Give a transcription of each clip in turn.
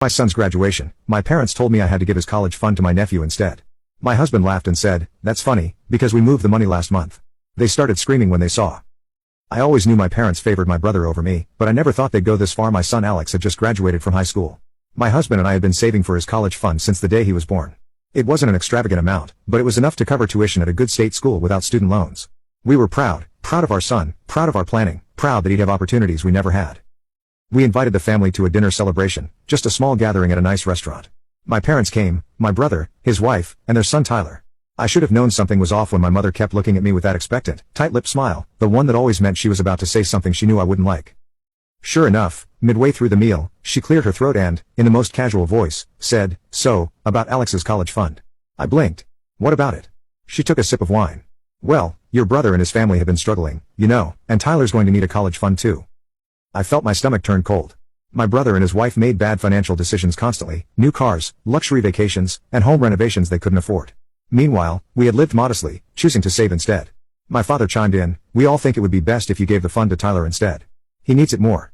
My son's graduation, my parents told me I had to give his college fund to my nephew instead. My husband laughed and said, "That's funny, because we moved the money last month." They started screaming when they saw. I always knew my parents favored my brother over me, but I never thought they'd go this far. My son Alex had just graduated from high school. My husband and I had been saving for his college fund since the day he was born. It wasn't an extravagant amount, but it was enough to cover tuition at a good state school without student loans. We were proud of our son, proud of our planning, proud that he'd have opportunities we never had. We invited the family to a dinner celebration, just a small gathering at a nice restaurant. My parents came, my brother, his wife, and their son Tyler. I should have known something was off when my mother kept looking at me with that expectant, tight-lipped smile, the one that always meant she was about to say something she knew I wouldn't like. Sure enough, midway through the meal, she cleared her throat and, in the most casual voice, said, "So, about Alex's college fund." I blinked. "What about it?" She took a sip of wine. "Well, your brother and his family have been struggling, you know, and Tyler's going to need a college fund too." I felt my stomach turn cold. My brother and his wife made bad financial decisions constantly, new cars, luxury vacations, and home renovations they couldn't afford. Meanwhile, we had lived modestly, choosing to save instead. My father chimed in, "We all think it would be best if you gave the fund to Tyler instead. He needs it more."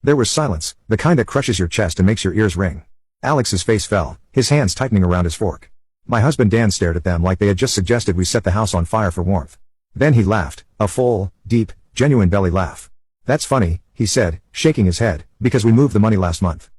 There was silence, the kind that crushes your chest and makes your ears ring. Alex's face fell, his hands tightening around his fork. My husband Dan stared at them like they had just suggested we set the house on fire for warmth. Then he laughed, a full, deep, genuine belly laugh. "That's funny," he said, shaking his head, "because we moved the money last month."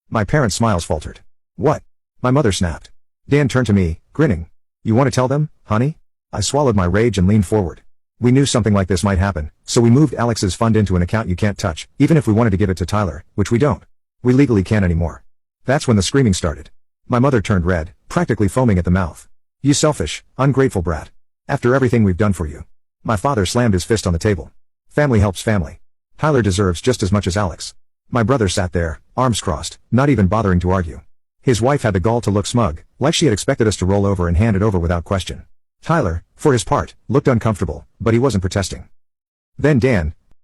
My parents' smiles faltered. "What?" My mother snapped. Dan turned to me, grinning. "You want to tell them, honey?" I swallowed my rage and leaned forward. We knew something like this might happen, so we moved Alex's fund into an account you can't touch, even if we wanted to give it to Tyler, which we don't. We legally can't anymore. That's when the screaming started. My mother turned red, practically foaming at the mouth. "You selfish, ungrateful brat. After everything we've done for you." My father slammed his fist on the table. "Family helps family. Tyler deserves just as much as Alex." My brother sat there, arms crossed, not even bothering to argue. His wife had the gall to look smug, like she had expected us to roll over and hand it over without question. Tyler, for his part, looked uncomfortable, but he wasn't protesting. Then Dan,